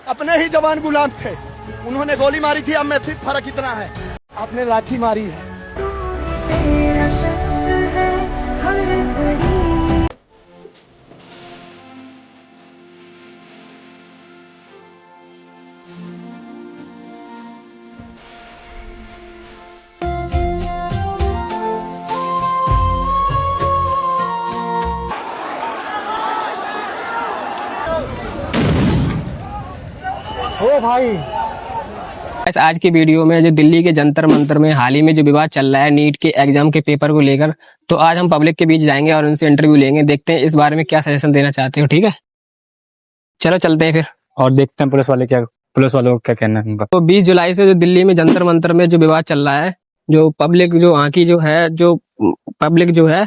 अपने ही जवान गुलाम थे, उन्होंने गोली मारी थी, अब में सिर्फ फर्क इतना है, आपने लाठी मारी है। ओ भाई, आज की वीडियो में जो दिल्ली के जंतर मंतर में हाल ही में जो विवाद चल रहा है नीट के एग्जाम के पेपर को लेकर, तो आज हम पब्लिक के बीच जाएंगे और उनसे इंटरव्यू लेंगे, देखते हैं इस बारे में क्या सजेशन देना चाहते हो। ठीक है, चलो चलते हैं फिर और देखते हैं पुलिस वालों को क्या कहना है उनका। तो 20 जुलाई से जो दिल्ली में जंतर मंतर में जो विवाद चल रहा है, जो पब्लिक जो वहाँ की जो है, जो पब्लिक जो है,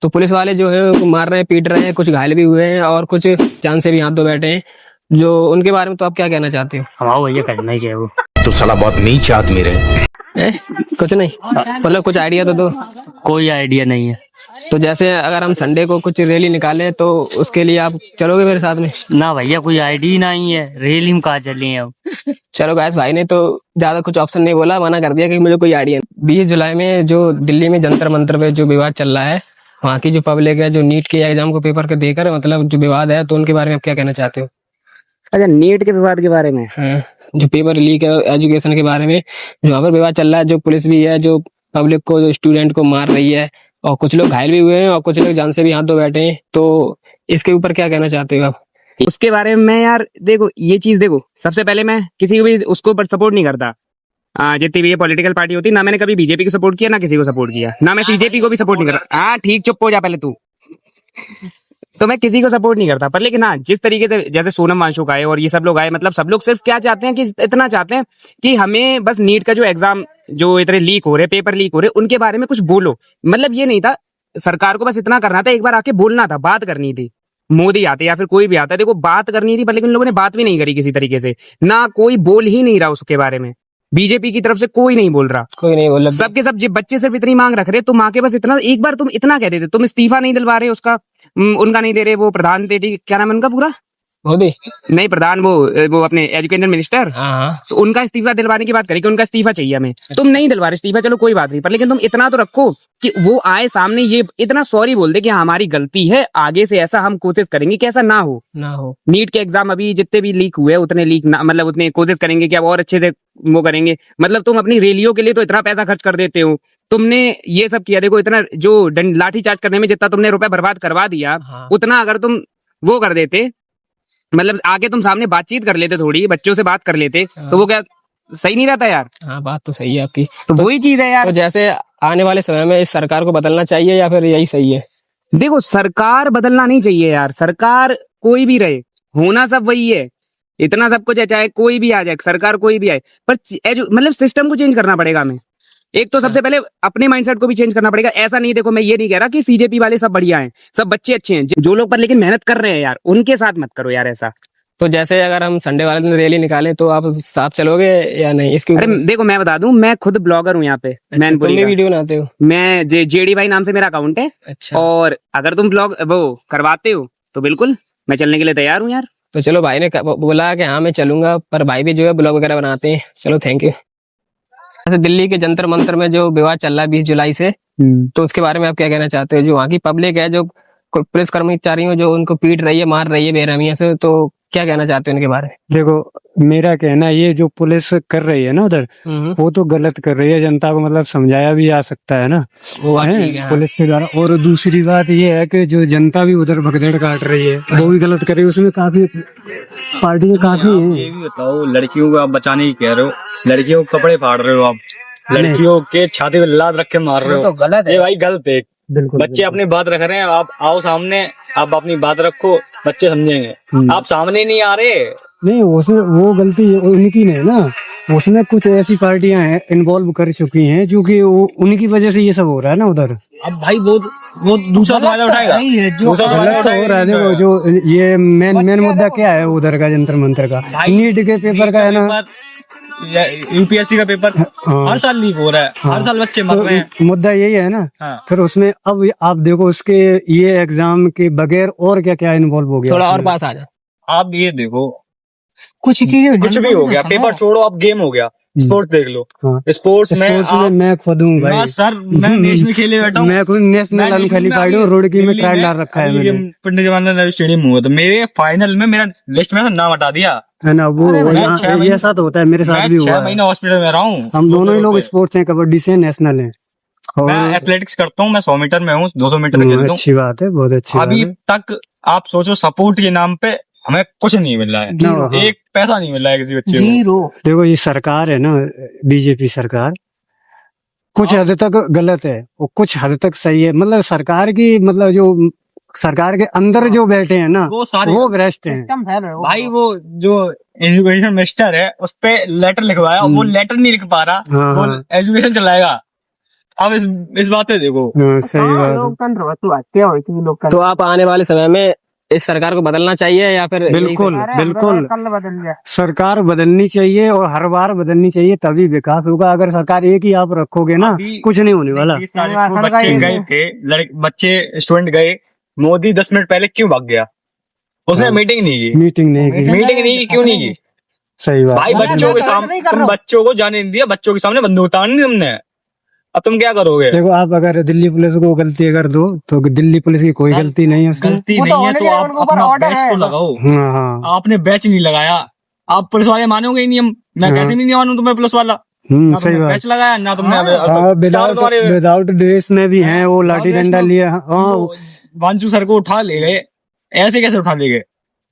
तो पुलिस वाले जो है उनको मार रहे हैं, पीट रहे हैं, कुछ घायल भी हुए हैं और कुछ जान से भी हाथ धो बैठे हैं। जो उनके बारे में तो आप क्या कहना चाहते हो? हमारा भैया करना ही क्या है वो, तो साला बहुत नीच आदमी रहे। कुछ नहीं, मतलब कुछ आइडिया तो दो। कोई आइडिया नहीं है। तो जैसे अगर हम संडे को कुछ रैली निकाले तो उसके लिए आप चलोगे मेरे साथ में? ना भैया, कोई आइडिया नहीं है, रैली हम कहाँ चले अब। चलो गैस, भाई ने तो ज्यादा कुछ ऑप्शन नहीं बोला, मना कर दिया कि मुझे कोई आइडिया नहीं। 20 जुलाई में जो दिल्ली में जंतर मंतर पे जो विवाद चल रहा है, वहाँ की जो पब्लिक है जो नीट के एग्जाम को पेपर के देकर मतलब जो विवाद है, तो उनके बारे में आप क्या कहना चाहते हो? अच्छा, नीट के विवाद के बारे में? हाँ, जो पेपर लीक है एजुकेशन के बारे में, जो वहाँ पर विवाद चल रहा है, जो पुलिस भी है जो पब्लिक को, जो स्टूडेंट को मार रही है और कुछ लोग घायल भी हुए हैं और कुछ लोग जान से भी हाथ धो बैठे हैं, तो इसके ऊपर क्या कहना चाहते हो आप? उसके बारे में मैं यार देखो, ये चीज देखो, सबसे पहले मैं किसी को भी उसको सपोर्ट नहीं करता। जितनी भी ये पॉलिटिकल पार्टी होती, ना मैंने कभी बीजेपी को सपोर्ट किया, ना किसी को सपोर्ट किया, ना मैं सीजेपी को भी सपोर्ट नहीं करता। हाँ ठीक, चुप हो जा पहले तू। तो मैं किसी को सपोर्ट नहीं करता, पर लेकिन हाँ, जिस तरीके से जैसे सोनम वांगचुक आए और ये सब लोग आए, मतलब सब लोग सिर्फ क्या चाहते हैं कि इतना चाहते हैं कि हमें बस नीट का जो एग्जाम जो इतने लीक हो रहे, पेपर लीक हो रहे, उनके बारे में कुछ बोलो। मतलब ये नहीं था, सरकार को बस इतना करना था, एक बार आके बोलना था, बात करनी थी। मोदी आते या फिर कोई भी आता, देखो बात करनी थी, पर लेकिन लोगों ने बात भी नहीं करी किसी तरीके से, ना कोई बोल ही नहीं रहा उसके बारे में। बीजेपी की तरफ से कोई नहीं बोल रहा, कोई नहीं बोल रहा। सबके सब बच्चे सिर्फ इतनी मांग रख रहे, तुम आके बस इतना, एक बार तुम इतना कह देते, तुम इस्तीफा नहीं दिलवा रहे उसका, उनका नहीं दे रहे, वो प्रधान दे दी, क्या नाम है उनका पूरा? मोदी नहीं, प्रधान वो अपने एजुकेशन मिनिस्टर, हाँ, तो उनका इस्तीफा दिलवाने की बात करी कि उनका इस्तीफा चाहिए हमें। तुम नहीं दिलवा रहे इस्तीफा, चलो कोई बात नहीं, पर लेकिन तुम इतना तो रखो कि वो आए सामने, ये इतना सॉरी बोल दे कि हमारी गलती है, आगे से ऐसा हम कोशिश करेंगे कि ऐसा ना हो। नीट के एग्जाम अभी जितने भी लीक हुए, उतने लीक ना, मतलब उतने कोशिश करेंगे कि अब और अच्छे से वो करेंगे। मतलब तुम अपनी रैलियों के लिए तो इतना पैसा खर्च कर देते हो, तुमने ये सब किया, देखो इतना जो लाठी चार्ज करने में जितना तुमने रुपए बर्बाद करवा दिया, उतना अगर तुम वो कर देते, मतलब आगे तुम सामने बातचीत कर लेते, थोड़ी बच्चों से बात कर लेते, तो वो क्या सही नहीं रहता यार? हाँ, बात तो सही है आपकी। तो वही चीज है यार। तो जैसे आने वाले समय में इस सरकार को बदलना चाहिए या फिर यही सही है? देखो, सरकार बदलना नहीं चाहिए यार, सरकार कोई भी रहे, होना सब वही है, इतना सब कुछ है, चाहे कोई भी आ जाए, सरकार कोई भी आए, पर मतलब सिस्टम को चेंज करना पड़ेगा हमें। एक तो सबसे पहले अपने माइंडसेट को भी चेंज करना पड़ेगा। ऐसा नहीं, देखो मैं ये नहीं कह रहा कि सीजेपी वाले सब बढ़िया हैं, सब बच्चे अच्छे हैं, जो लोग पर लेकिन मेहनत कर रहे हैं यार, उनके साथ मत करो यार ऐसा। तो जैसे अगर हम संडे वाले दिन रैली निकालें तो आप साथ चलोगे या नहीं? इसके अरे देखो, मैं बता दूं, मैं खुद ब्लॉगर हूँ यहाँ पे। तुम भी वीडियो बनाते हो? मैं जेडी भाई नाम से मेरा अकाउंट है। अच्छा। और अगर तुम ब्लॉग वो करवाते हो तो बिल्कुल मैं चलने के लिए तैयार हूँ यार। तो चलो, भाई ने बोला कि हाँ मैं चलूंगा, पर भाई भी जो है ब्लॉग वगैरह बनाते हैं। चलो, थैंक यू। जैसे दिल्ली के जंतर मंतर में जो विवाद चल रहा है 20 जुलाई से, तो उसके बारे में आप क्या कहना चाहते हो? जो वहाँ की पब्लिक है, जो पुलिस कर्मचारी जो उनको पीट रही है, मार रही है बेरहमिया से, तो क्या कहना चाहते हो उनके बारे में? देखो, मेरा कहना ये जो पुलिस कर रही है ना उधर, वो तो गलत कर रही है, जनता को मतलब समझाया भी आ सकता है ना, वो है पुलिस के द्वारा। और दूसरी बात ये है कि जो जनता भी उधर भगदड़ काट रही है, वो भी गलत कर रही है, उसमें काफी पार्टियां काफी हैं। ये भी बताओ, लड़कियों को आप बचाने की कह रहे हो, लड़कियों को कपड़े फाड़ रहे हो आप, लड़कियों के छाती पे लात रख के मार रहे हो, तो गलत है। ये भाई गलत है। बिल्कुल, बच्चे अपनी बात रख रहे हैं, आप आओ सामने, आप अपनी बात रखो, बच्चे समझेंगे। आप सामने नहीं आ रहे। नहीं, उसमें वो गलती उनकी नहीं है ना, उसमें कुछ ऐसी पार्टियां हैं इन्वॉल्व कर चुकी हैं, जो कि उनकी वजह से ये सब हो रहा है ना उधर। अब भाई वो दूसरा तो फायदा उठाएगा, दूसरा तो फायदा गलत तो हो रहा है। देखो, जो ये मेन मुद्दा क्या है उधर का, जंतर मंतर का, नीट के पेपर का है ना, यूपीएससी का पेपर हर साल लीक हो रहा है, हर साल बच्चे मर रहे हैं। मुद्दा यही है ना। फिर उसमें अब आप देखो, उसके ये एग्जाम के बगैर और क्या क्या इन्वॉल्व हो गया। थोड़ा और पास आ जाओ। आप ये देखो, कुछ चीजें कुछ भी हो गया, पेपर छोड़ो, अब गेम हो गया, स्पोर्ट्स देख लो। हाँ। स्पोर्ट्स में स्पोर्ट्स में मैं खुद हूँ भाई। सर मैं नेशनल खेले बैठा हूँ, मैं खुद नेशनल अनक्वालिफाइड हूँ, रुड़की में ट्रायल डाल रखा है मैंने। पंडित जवाहरलाल नेहरू स्टेडियम हुआ, तो मेरे फाइनल में मेरा लिस्ट में नाम हटा दिया है ना, वो मैं 6 महीने- ये ऐसा तो होता है, मेरे साथ भी हुआ 6 है। महीने हॉस्पिटल में रहा हूँ। हम दोनों ही लोग स्पोर्ट्स हैं, कबड्डी से नेशनल है। मैं एथलेटिक्स करता हूँ, मैं 100 मीटर में हूँ, 200 मीटर खेलता हूँ। अच्छी बात है, बहुत अच्छी बात अभी है। तक आप सोचो, सपोर्ट के नाम पे हमें कुछ नहीं मिल रहा है, हाँ। एक पैसा नहीं मिल रहा है किसी बच्चे को। जीरो। देखो ये सरकार है ना, बीजेपी सरकार कुछ हद तक गलत है और कुछ हद तक सही है। मतलब सरकार की, मतलब जो सरकार के अंदर जो बैठे हैं ना, वो सारे वो भ्रष्ट हैं। भाई, वो जो एजुकेशन मिनिस्टर है उस पे लेटर लिखवाया, वो लेटर नहीं लिख पा रहा, हाँ, वो हाँ। एजुकेशन चलाएगा। अब इस बात पे देखो, हाँ, सही बात है। तो आप आने वाले समय में इस सरकार को बदलना चाहिए या फिर बिल्कुल बिल्कुल सरकार बदलनी चाहिए और हर बार बदलनी चाहिए, तभी विकास होगा। अगर सरकार एक ही आप रखोगे ना, कुछ नहीं होने वाला। 20 तारीख को बच्चे गए थे, बच्चे स्टूडेंट गए, मोदी 10 मिनट पहले क्यों भाग गया? उसने मीटिंग नहीं की, मीटिंग नहीं की, क्यों नहीं की? सही बात। भाई बच्चों के सामने, तुम बच्चों को जाने नहीं दिया, बच्चों के सामने बंदूक उतारनी तुमने, अब तुम क्या करोगे? देखो आप अगर दिल्ली पुलिस को गलती अगर दो, तो दिल्ली पुलिस की कोई गलती नहीं है उसमें। गलती नहीं है तो आप अपना बैच तो लगाओ। हाँ हाँ, आपने बैच नहीं लगाया, आप पुलिस वाले मानोगे ही नहीं। मैं कैसे नहीं मानूं तुम्हें पुलिस वाला? ना सही तुमने बात। बैच लगाया, ना तुमने विदाउट ड्रेस में भी हैं, वो लाठी डंडा लिया। हाँ, वांचू सर को उठा ले गए, ऐसे कैसे उठा ले गए?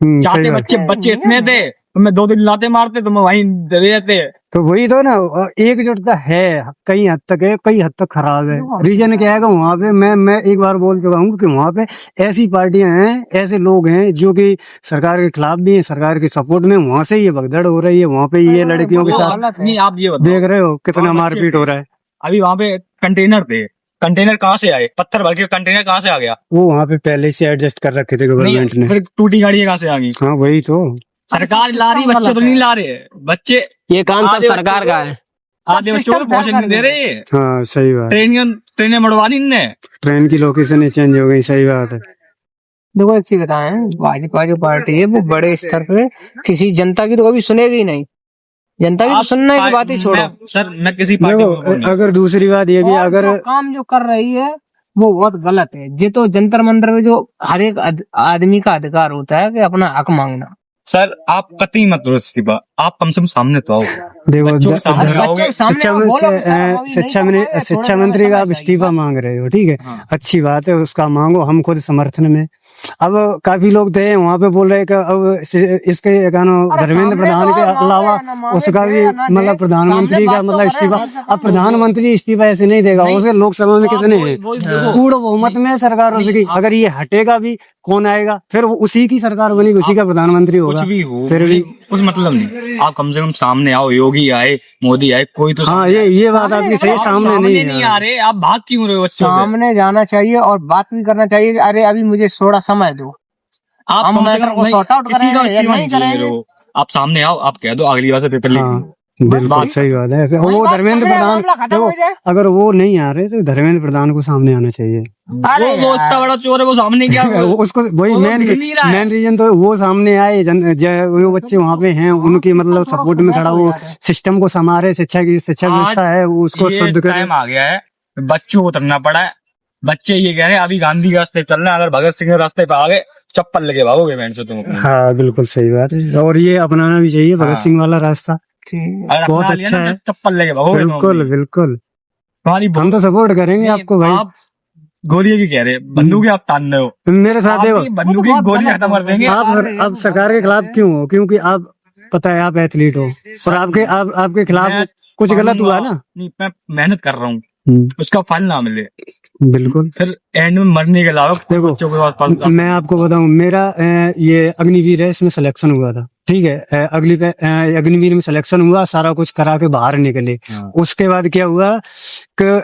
सही जाते बात। बच्चे इतने थे, तुम्हें 2 दिन लाते मारते, तुम वहीं डरे रहते। तो वही तो ना, एकजुटता है, कई हद तक है, कई हद तक खराब है। रीजन क्या है, वहाँ पे मैं एक बार बोल चुका हूँ कि वहाँ पे ऐसी पार्टियां हैं, ऐसे लोग हैं जो कि सरकार के खिलाफ भी हैं, सरकार के सपोर्ट में। वहाँ से ये भगदड़ हो रही है, वहाँ पे ये लड़कियों के साथ नहीं, आप ये बताओ, देख रहे हो कितना और बच्चे मारपीट हो रहा है। अभी वहाँ पे कंटेनर थे, कंटेनर कहाँ से आए? पत्थर भर के कंटेनर कहाँ से आ गया? वो वहाँ पे पहले से एडजस्ट कर रखे थे गवर्नमेंट ने। फिर टूटी गाड़ियाँ कहाँ से आ गई? हाँ वही तो, सरकार ला रही, बच्चे तो नहीं ला रहे। बच्चे, ये काम सब आधे सरकार का है। आधे बच्चों को तो पहुंचने नहीं दे रहे। हाँ सही बात। ट्रेनें मरवा दी इनने। ट्रेन की लोकेशन चेंज हो गई, सही बात है। देखो एक चीज बताएं, भाजपा जो पार्टी है वो बड़े स्तर पे किसी जनता की तो कभी सुनेगी नहीं। जनता की तो सुनने की बात ही छोड़ो। सर मैं किसी पार्टी को देखो अगर दूसरी बात ये भी, और अगर जो काम जो कर रही है वो बहुत गलत है। ये तो जंतर मंतर में जो हर एक आदमी का अधिकार होता है कि अपना हक मांगना। सर आप कतई मत दो इस्तीफा, आप कम से कम सामने तो आओ। देखो बच्चों के सामने आओगे। शिक्षा मंत्री का आप इस्तीफा मांग रहे हो, ठीक है, हाँ। अच्छी बात है, उसका मांगो, हम खुद समर्थन में। अब काफी लोग थे वहाँ पे बोल रहे कि अब इसके धर्मेंद्र प्रधान के अलावा उसका भी मतलब प्रधानमंत्री का मतलब इस्तीफा। अब प्रधानमंत्री इस्तीफा ऐसे नहीं देगा, उसे लोकसभा में कितने हैं, पूर्ण बहुमत में सरकार उसकी। अगर ये हटेगा भी, कौन आएगा फिर? उसी की सरकार बनेगी, उसी का प्रधानमंत्री होगा। कुछ भी हो, फिर भी कुछ मतलब नहीं, आप कम से कम सामने आओ। योगी आए, मोदी आए, कोई तो हाँ, ये बात आपकी सही, सामने नहीं आ रहे। आप भाग क्यों रहे हो बच्चों से? सामने जाना चाहिए और बात भी करना चाहिए। अरे अभी मुझे थोड़ा समय दो, आप हम कम से मैटर कम को नहीं, सॉर्ट आउट किसी का करेंगे या इस्तीफा नहीं नहीं चाहिए मेरे करेंगे। को। आप सामने आओ, आप कह दो अगली बार से पेपर लीक। हाँ, बिल्कुल सही बात है। ऐसे वो धर्मेंद्र प्रधान, देखो अगर वो नहीं आ रहे तो धर्मेंद्र प्रधान को सामने आना चाहिए। वो इतना बड़ा चोर है, वो सामने क्या उसको वही वो मेन दिख नहीं रहा है। मेन रीजन तो वो सामने आए, वो बच्चे वहाँ पे हैं, उनकी मतलब सपोर्ट में खड़ा, वो सिस्टम को संभाले, शिक्षा व्यवस्था है वो उसको शुद्ध करे। टाइम आ गया है, बच्चों को उतरना पड़ा है। बच्चे ये कह रहे हैं अभी गांधी के रास्ते चल रहे हैं, अगर भगत सिंह के रास्ते पे आ गए चप्पल लेके भागोगे बहन से तुम अपने। हाँ बिल्कुल सही बात है, और ये अपनाना भी चाहिए भगत सिंह वाला रास्ता, अगर बहुत अपना लिया अच्छा ना, है। चप्पल लेके भागोगे तुम बिल्कुल अपनी। बिल्कुल, तुम्हारी हम तो सपोर्ट करेंगे आपको भाई। आप गोलियां की कह रहे, बंदूकें आप तान रहे हो। मेरे साथ देखो, आपकी बंदूकें की गोली खत्म कर देंगे। आप सरकार के खिलाफ क्यों हो? क्योंकि आप पता है आप एथलीट हो और आपके खिलाफ मैं कुछ गलत हुआ ना। नहीं, मैं मेहनत कर रहा हूँ, उसका फल ना मिले, बिल्कुल, फिर एंड में मरने के अलावा देखो बच्चों के पास मैं आपको बताऊं, मेरा ये अग्निवीर है, इसमें सिलेक्शन हुआ था, ठीक है, अग्निवीर में सिलेक्शन हुआ, सारा कुछ करा के बाहर निकले। उसके बाद क्या हुआ कि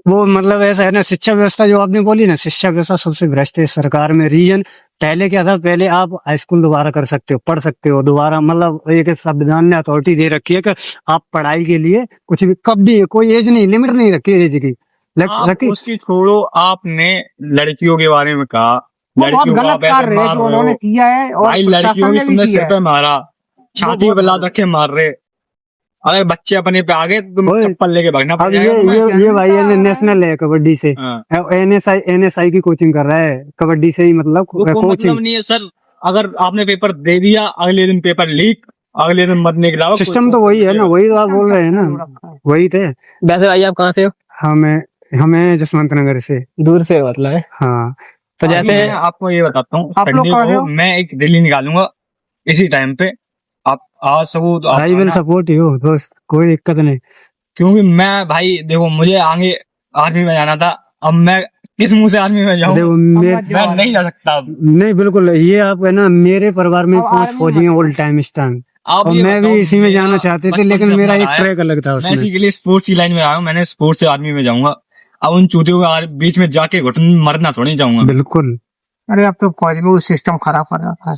वो मतलब ऐसा है ना, शिक्षा व्यवस्था जो आपने बोली ना, शिक्षा व्यवस्था सबसे भ्रष्ट है सरकार में। रीजन पहले क्या था, पहले आप हाई स्कूल दोबारा कर सकते हो, पढ़ सकते हो दोबारा, मतलब एक संविधान ने अथॉरिटी दे रखी है कि आप पढ़ाई के लिए कुछ भी कब भी, कोई एज नहीं, लिमिट नहीं रखी एज की रखी। उसकी छोड़ो, आपने लड़कियों के बारे में कहा, बहुत लड़कियों गलत कार्य है जो उन्होंने किया है और भाई लड़कियों प्रशासन की ने भी तुमने किया सिर पे मारा, छाती पे लात रखे मार रहे। अगर बच्चे अपने पे आ गए तो तुम ओए, चप्पल लेके भागना पड़ अब जाएगा तुम्हें। ये भाई नेशनल है कबड्डी से, हाँ। एनएसआई की कोचिंग कर रहा है कबड्डी से ही, मतलब वो कोई कोचिंग। मतलब नहीं है सर। अगर आपने पेपर दे दिया, अगले दिन पेपर लीक, अगले दिन मत निकला। सिस्टम तो वही है ना, वही तो आप बोल रहे हैं ना, वही थे। वैसे भाई आप कहाँ से हो? हमें जसवंत नगर से। दूर से हो मतलब है? हाँ तो जैसे मैं आपको ये बताता हूँ, आप लोग संडे कहाँ से को हो? मैं एक रैली निकालूंगा इसी टाइम पे। आप आ सको तो आप भाई विल आना। सपोर्ट यू दोस्त, कोई दिक्कत नहीं। क्योंकि मैं भाई देखो, मुझे आगे आर्मी में जाना था। अब मैं किस मुंह से आर्मी में जाऊँ? देखो मैं नहीं जा सकता अब। नहीं बिल्कुल, ये आप है ना, मेरे परिवार में 5 फौजी हैं ऑल टाइम इस टाइम, आप और ये मैं भी बताओ, इसी में मेरा जाना चाहते थे, बचपन लेकिन से मेरा सपना एक है। ट्रैक अलग था मैं उसमें। इसी के लिए स्पोर्ट्स की लाइन में आया हूँ। मैंने स्पोर्ट्स से आर्मी में जाऊंगा। अब उन चूतियों के बीच में जाके घुटन मरना थोड़ी जाऊंगा। बिल्कुल। अरे अब तो फौज में वो सिस्टम खराब कर रहा था।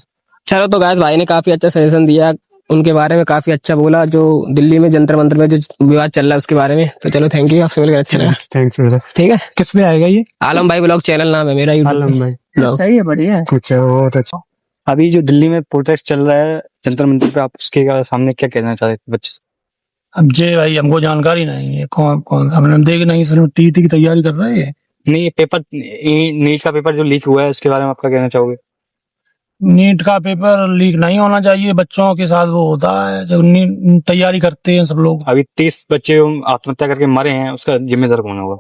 चलो तो गाइस, भाई ने काफी अच्छा सजेशन दिया, उनके बारे में काफी अच्छा बोला, जो दिल्ली में जंतर मंतर में जो विवाद चल रहा है उसके बारे में। तो चलो थैंक यू, आपसे मिलकर अच्छा लगा। Thanks brother. ठीक है, किस पे आएगा ये? आलम भाई ब्लॉग चैनल नाम है मेरा, आलम भाई ब्लॉग। सही है, बढ़िया है। अच्छा, बहुत अच्छा। अभी जो दिल्ली में प्रोटेस्ट चल रहा है जंतर मंतर पे, आप उसके सामने क्या कहना चाहते हैं बच्चे? अब जे भाई हमको जानकारी नहीं है, कौन कौन हमने देख नहीं, सिर्फ टीटी की तैयारी कर रहे हैं। नहीं, ये पेपर, नीट का पेपर जो लीक हुआ है उसके बारे में आप क्या कहना चाहोगे? नीट का पेपर लीक नहीं होना चाहिए, बच्चों के साथ वो होता है जब तैयारी करते हैं सब लोग। अभी 30 बच्चे आत्महत्या करके मरे हैं, उसका जिम्मेदार कौन होगा?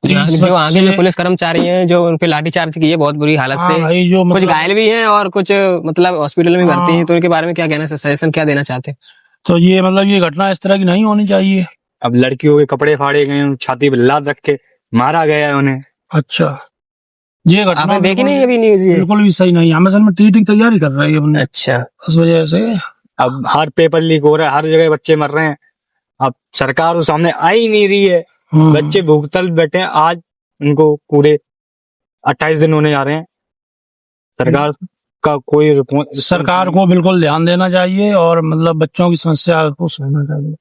जो आगे में पुलिस कर्मचारी हैं जो उन पे लाठीचार्ज की है बहुत बुरी हालत हाँ से, भाई, जो कुछ मतलब घायल भी हैं और कुछ मतलब हॉस्पिटल में भर्ती हैं, हाँ। तो उनके बारे में क्या कहना, सजेशन क्या देना चाहते हैं? तो ये मतलब ये घटना इस तरह की नहीं होनी चाहिए। अब लड़कियों के कपड़े फाड़े गए, छाती पे लात रख के मारा गया है उन्हें। अच्छा, ये घटना आपने देखी बिल्कुल- नहीं अभी न्यूज ये? बिल्कुल भी सही नहीं। हम असल में टीटी की तैयारी कर रहे हैं अपने, अच्छा, उस वजह से। अब हर पेपर लीक हो रहा है, हर जगह बच्चे मर रहे हैं। अब सरकार तो सामने आ ही नहीं रही है। बच्चे भूखतल बैठे हैं। आज उनको पूरे 28 दिन होने जा रहे हैं। सरकार का कोई सरकार को बिल्कुल ध्यान देना चाहिए और मतलब बच्चों की समस्या को सुनना चाहिए।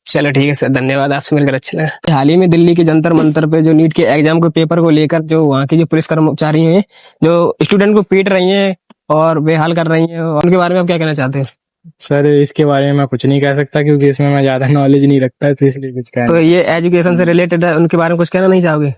चलो ठीक है सर, धन्यवाद, आपसे मिलकर अच्छा लगा। हाल ही में दिल्ली के जंतर मंतर पे जो नीट के एग्जाम के पेपर को लेकर जो वहाँ की जो पुलिस कर्मचारी हैं जो स्टूडेंट को पीट रही हैं और बेहाल कर रही हैं, उनके बारे में आप क्या कहना चाहते हैं? सर इसके बारे में मैं कुछ नहीं कह सकता क्योंकि इसमें मैं ज्यादा नॉलेज नहीं रखता, तो इसलिए कुछ तो ये एजुकेशन से रिलेटेड है, उनके बारे में कुछ कहना नहीं चाहोगे?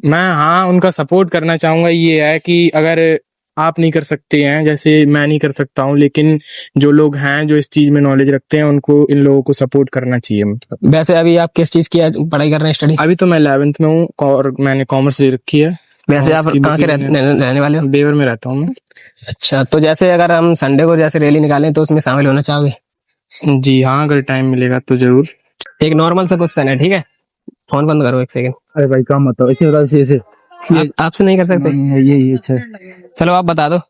मैं हाँ उनका सपोर्ट करना चाहूंगा। ये है कि अगर आप नहीं कर सकते हैं, जैसे मैं नहीं कर सकता हूँ, लेकिन जो लोग हैं जो इस चीज में नॉलेज रखते हैं उनको, इन लोगों को सपोर्ट करना चाहिए। मतलब वैसे अभी आप किस चीज की पढ़ाई कर रहे हैं, स्टडी? अभी तो मैं 11th में हूँ और मैंने कॉमर्स ले रखी है। वैसे आप उसकी कहाँ के बुकिंग रहने वाले हो? बेवर में रहता हूँ मैं। अच्छा, तो जैसे अगर हम संडे को जैसे रैली निकालें तो उसमें शामिल होना चाहोगे? जी हाँ, अगर टाइम मिलेगा तो जरूर। एक नॉर्मल सा क्वेश्चन है, ठीक है? फोन बंद करो एक सेकंड। अरे भाई काम बताओ, ऐसे आपसे नहीं कर सकते? ये अच्छा। चलो आप बता दो।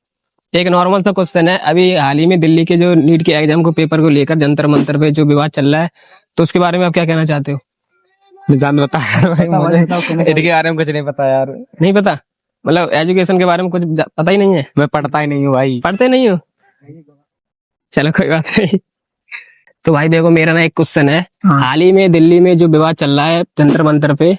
एक नॉर्मल सा क्वेश्चन है, अभी हाल ही में दिल्ली के जो नीट के एग्जाम को पेपर को लेकर जंतर मंतर पे जो विवाद चल रहा है, तो उसके बारे में आप क्या कहना चाहते हो? जान बता भाई, मुझे इनके बारे में कुछ नहीं पता यार। नहीं पता? मतलब एजुकेशन के बारे में कुछ पता ही नहीं है? मैं पढ़ता ही नहीं हूँ भाई। पढ़ते नहीं हो? चलो कोई बात नहीं। तो भाई देखो, मेरा ना एक क्वेश्चन है, हाल ही में दिल्ली में जो विवाद चल रहा है जंतर मंतर पे,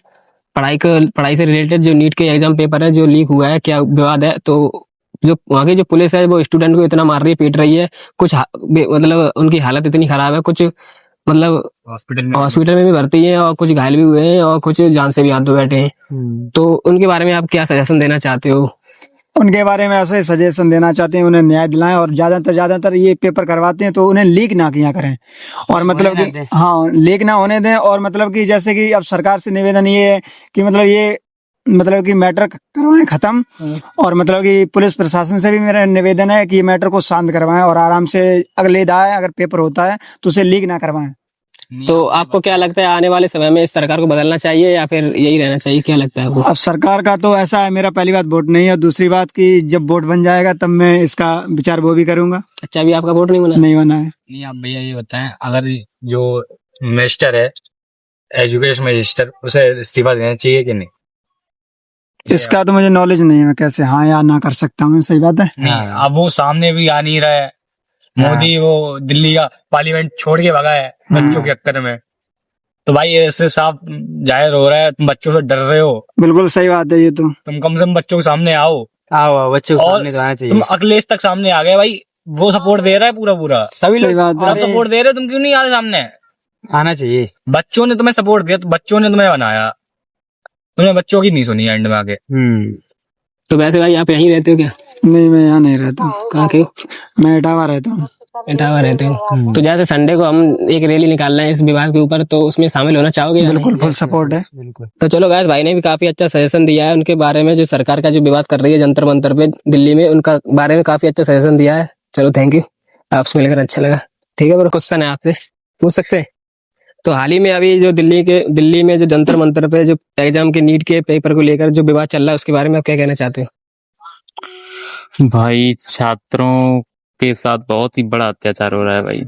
पढ़ाई से रिलेटेड जो नीट के एग्जाम पेपर है जो लीक हुआ है, क्या विवाद है? तो जो वहाँ की जो पुलिस है वो स्टूडेंट को इतना मार रही है, पीट रही है, कुछ मतलब उनकी हालत इतनी खराब है, कुछ मतलब हॉस्पिटल में भी भर्ती है और कुछ घायल भी हुए हैं और कुछ जान से भी हाथ धो बैठे हैं। तो उनके बारे में आप क्या सजेशन देना चाहते हो? उनके बारे में ऐसे सजेशन देना चाहते हैं, उन्हें न्याय दिलाएं और ज्यादातर ये पेपर करवाते हैं तो उन्हें लीक ना किया करें, और मतलब कि हाँ लीक ना होने दें। और मतलब कि जैसे कि अब सरकार से निवेदन ये है कि मतलब कि मैटर करवाएं खत्म, और मतलब कि पुलिस प्रशासन से भी मेरा निवेदन है कि ये मैटर को शांत करवाएं और आराम से अगले दाएं अगर पेपर होता है तो उसे लीक ना करवाएं। तो आपको क्या लगता है आने वाले समय में इस सरकार को बदलना चाहिए या फिर यही रहना चाहिए, क्या लगता है आपको? अब सरकार का तो ऐसा है, मेरा पहली बात वोट नहीं है, दूसरी बात कि जब वोट बन जाएगा तब मैं इसका विचार वो भी करूंगा। अच्छा, अभी आपका वोट नहीं बना? नहीं बना है। नहीं, आप भैया ये बताएं, अगर जो मिनिस्टर है एजुकेशन मिनिस्टर, उसे इस्तीफा देना चाहिए कि नहीं? इसका तो मुझे नॉलेज नहीं है, मैं कैसे हाँ या ना कर सकता हूँ। सही बात है। नहीं, अब वो सामने भी आ नहीं रहा है। मोदी वो दिल्ली का पार्लियामेंट छोड़ के भगा है बच्चों के चक्कर में। तो भाई ऐसे साफ जाहिर हो रहा है तुम बच्चों से डर रहे हो। बिल्कुल सही बात है ये तो। तुम कम से कम बच्चों के सामने आओ बच्चों को और सामने तो आना चाहिए। तुम अखिलेश तक सामने आ गए भाई, वो सपोर्ट दे रहा है पूरा पूरा, सभी सही लोग बात है। सब सपोर्ट दे रहे हो, तुम क्यों नहीं आ रहे सामने? आना चाहिए। बच्चों ने तुम्हें सपोर्ट दिया, तो बच्चों ने तुम्हें बनाया, तुमने बच्चों की नहीं सुनी एंड में आके। तो वैसे भाई आप यहीं रहते हो क्या? नहीं, मैं यहाँ नहीं रहता हूँ, कहाँ के हो? मैं इटावा रहता हूँ। इटावा रहते हो। तो जैसे संडे को हम एक रैली निकाल रहे हैं इस विवाद के ऊपर, तो उसमें शामिल होना चाहोगे या बिल्कुल नहीं? फुल सपोर्ट है। तो चलो गाइस, भाई ने भी काफी अच्छा सजेशन दिया है उनके बारे में, जो सरकार का जो विवाद कर रही है जंतर मंतर पे दिल्ली में, उनका बारे में काफी अच्छा सजेशन दिया है। चलो थैंक यू, आपसे मिलकर अच्छा लगा। ठीक है, मेरा क्वेश्चन है आपसे, पूछ सकते हैं? तो हाल ही में अभी जो दिल्ली में जो जंतर मंतर पे जो एग्जाम के नीट के पेपर को लेकर जो विवाद चल रहा है, उसके बारे में आप क्या कहना चाहते हो? भाई छात्रों के साथ बहुत ही बड़ा अत्याचार हो रहा है भाई।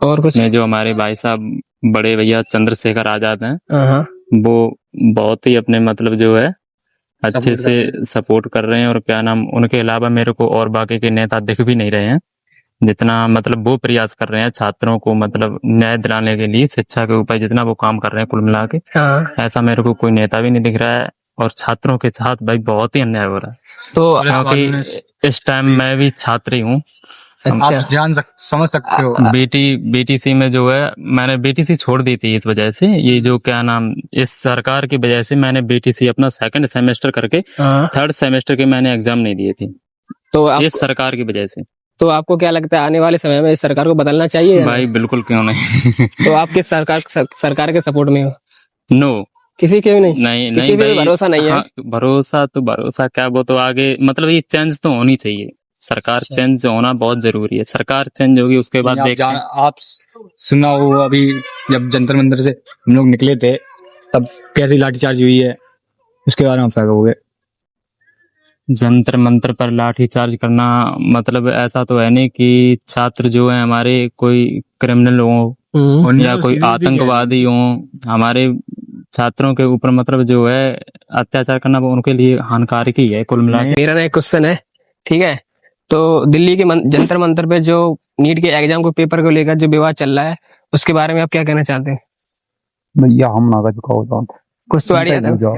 और कुछ? उसमें जो हमारे भाई साहब बड़े भैया चंद्रशेखर आजाद हैं, हाँ, वो बहुत ही अपने मतलब जो है अच्छे से सपोर्ट कर रहे हैं। और क्या नाम, उनके अलावा मेरे को और बाकी के नेता दिख भी नहीं रहे हैं, जितना मतलब वो प्रयास कर रहे हैं छात्रों को मतलब न्याय दिलाने के लिए, शिक्षा के ऊपर जितना वो काम कर रहे हैं कुल मिला के, हाँ। ऐसा मेरे को कोई नेता भी नहीं दिख रहा है। और छात्रों के साथ भाई बहुत ही अन्याय हो रहा है, तो क्योंकि इस टाइम मैं भी छात्र ही हूँ। अच्छा, आप समझ सकते हो। बीटीसी में जो है, मैंने बीटीसी छोड़ दी थी इस वजह से, ये जो क्या नाम, इस सरकार की वजह से मैंने बीटीसी अपना सेकंड सेमेस्टर करके हाँ। थर्ड सेमेस्टर के मैंने एग्जाम नहीं दिए थे, तो आप, इस सरकार की वजह से। तो आपको क्या लगता है आने वाले समय में इस सरकार को बदलना चाहिए या भाई नहीं? बिल्कुल, क्यों नहीं। तो आप किस सरकार के सपोर्ट में हो? नो, किसी के भी नहीं? नहीं किसी नहीं पे भी भाई, भरोसा नहीं है? हाँ, भरोसा तो भरोसा क्या, वो तो आगे मतलब ये चेंज तो होनी चाहिए, सरकार चेंज होना बहुत जरूरी है। सरकार चेंज होगी उसके बाद देखते हैं। आप सुना हो अभी जब जंतर मंतर से हम लोग निकले थे तब कैसी लाठीचार्ज हुई है, उसके बारे में आप क्या कहोगे? जंतर मंतर पर लाठीचार्ज करना मतलब ऐसा तो है नहीं कि छात्र जो है हमारे कोई क्रिमिनल हो या कोई आतंकवादी हो, हमारे छात्रों के ऊपर मतलब जो है अत्याचार करना वो उनके लिए हानिकारक ही है कुल मिला के। मेरा ना एक क्वेश्चन है, ठीक है? तो दिल्ली के जंतर मंतर पे जो नीट के एग्जाम को पेपर को लेकर जो विवाद चल रहा है, उसके बारे में आप क्या कहना चाहते हैं? भैया हम ना चुका कुछ तो आइडिया दो,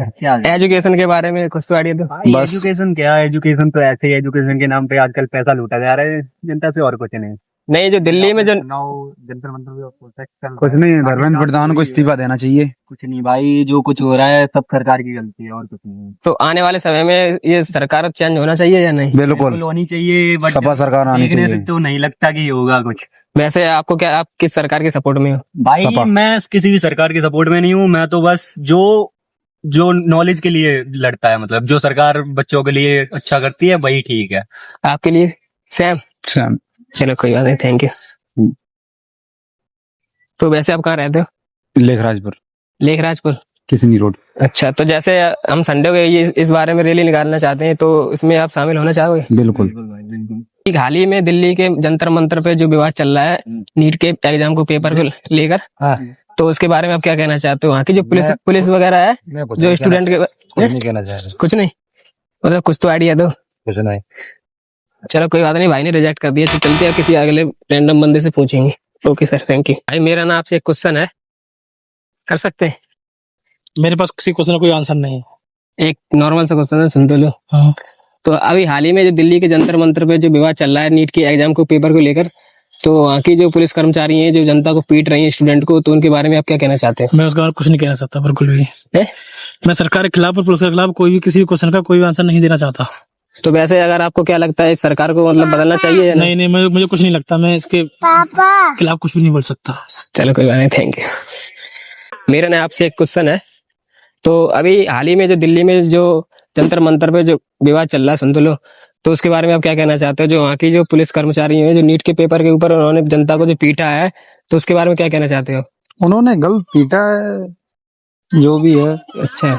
एजुकेशन के बारे में कुछ तो आइडिया दो। बस एजुकेशन क्या है, एजुकेशन तो ऐसे ही, एजुकेशन के नाम पे आजकल पैसा लूटा जा रहा है जनता से, और कुछ नहीं। नहीं, जो दिल्ली में जो जंतर मंतर कुछ नहीं, धर्मेंद्र प्रधान को इस्तीफा देना चाहिए। कुछ नहीं भाई, जो कुछ हो रहा है सब सरकार की गलती है और कुछ नहीं। तो आने वाले समय में ये सरकार चेंज होना चाहिए या नहीं? बिल्कुल होनी चाहिए, बट सपा सरकार आनी देखने से चाहिए। तो नहीं लगता कि होगा कुछ। वैसे आपको क्या, आप किस सरकार के सपोर्ट में हो? भाई सपा। मैं किसी भी सरकार के सपोर्ट में नहीं हूँ, मैं तो बस जो नॉलेज के लिए लड़ता है, मतलब जो सरकार बच्चों के लिए अच्छा करती है वही ठीक है। आपके लिए सेम? चलो कोई बात नहीं, थैंक यू। तो वैसे आप कहाँ रहते हो? लेखराजपुर, लेखराजपुर, किसनी रोड। अच्छा। तो जैसे हम संडे को ये इस बारे में रैली निकालना चाहते हैं, तो इसमें आप शामिल होना चाहोगे? बिल्कुल। एक हाल ही में दिल्ली के जंतर मंतर पे जो विवाद चल रहा है नीट के एग्जाम को पेपर को लेकर, तो उसके बारे में आप क्या कहना चाहते हो? वहाँ की जो पुलिस वगैरह है, जो स्टूडेंट के कुछ नहीं कहना चाह रहा। कुछ नहीं, मतलब कुछ तो आइडिया दो। कुछ नहीं। चलो कोई बात नहीं, भाई ने रिजेक्ट कर दिया, तो चलते हैं किसी अगले रैंडम बंदे से पूछेंगे। Okay sir, thank you. भाई मेरा ना आपसे एक क्वेश्चन है, कर सकते हैं? मेरे पास किसी क्वेश्चन का कोई आंसर नहीं है। एक नॉर्मल सा क्वेश्चन है, सुन तो लो। तो अभी हाल ही में जो दिल्ली के जंतर मंतर पे जो विवाद चल रहा है नीट के एग्जाम को पेपर को लेकर, तो वहाँ की जो पुलिस कर्मचारी हैं जो जनता को पीट रही है स्टूडेंट को, तो उनके बारे में आप क्या कहना चाहते हैं? मैं उसके बारे में कुछ नहीं कहना चाहता बिल्कुल भी। मैं सरकार के खिलाफ और पुलिस के खिलाफ कोई भी किसी भी क्वेश्चन का कोई भी आंसर नहीं देना चाहता। तो वैसे अगर आपको क्या लगता है इस सरकार को मतलब बदलना चाहिए या नहीं? मुझे कुछ नहीं लगता, मैं इसके खिलाफ कुछ भी नहीं बोल सकता। चलो कोई बात नहीं, थैंक यू। मेरा ना आपसे एक क्वेश्चन है, तो अभी हाल ही में जो दिल्ली में जो जंतर मंतर पे जो विवाद चल रहा है, सुन तो लो, तो उसके बारे में आप क्या कहना चाहते हो? जो वहाँ की जो पुलिस कर्मचारी हैं जो नीट के पेपर के ऊपर उन्होंने जनता को जो पीटा है, तो उसके बारे में क्या कहना चाहते हो? उन्होंने गलत पीटा है, जो भी है। अच्छा,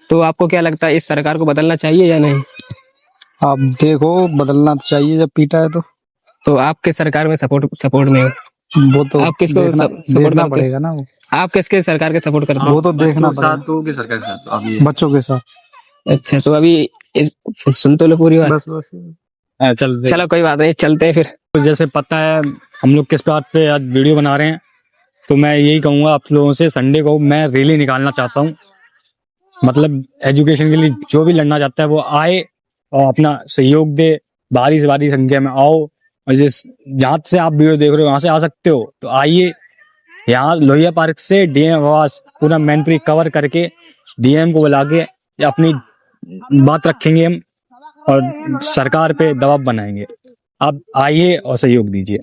तो आपको क्या लगता है इस सरकार को बदलना चाहिए या नहीं? आप देखो, बदलना तो चाहिए जब पीटा है तो आप किस सरकार में सपोर्ट में हो? वो तो आप किसको सपोर्ट करना पड़ेगा ना। आप किसके सरकार के सपोर्ट करते हो? वो तो देखना पड़ेगा, बच्चों के साथ। अच्छा, तो अभी सुन तो लो पूरी बात। बस चलो कोई बात नहीं, चलते हैं फिर। तो जैसे पता है हम लोग किस बात पे आज वीडियो बना रहे हैं, तो मैं यही कहूंगा आप लोगों से, संडे को मैं रैली निकालना चाहता हूँ। मतलब एजुकेशन के लिए जो भी लड़ना चाहता है वो आए और अपना सहयोग दे, भारी से भारी संख्या में आओ, और जिस जहाँ से आप वीडियो देख रहे हो वहां से आ सकते हो, तो आइए यहाँ लोहिया पार्क से डीएम आवास पूरा मैनपुरी कवर करके डीएम को बुला के अपनी बात रखेंगे हम और सरकार पे दबाव बनाएंगे। आप आइए और सहयोग दीजिए।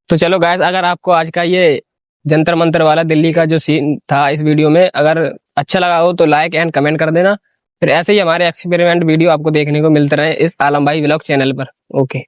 तो चलो गाइस, अगर आपको आज का ये जंतर मंतर वाला दिल्ली का जो सीन था इस वीडियो में अगर अच्छा लगा हो तो लाइक एंड कमेंट कर देना। फिर ऐसे ही हमारे एक्सपेरिमेंट वीडियो आपको देखने को मिलते रहे इस आलम भाई व्लॉग चैनल पर। ओके।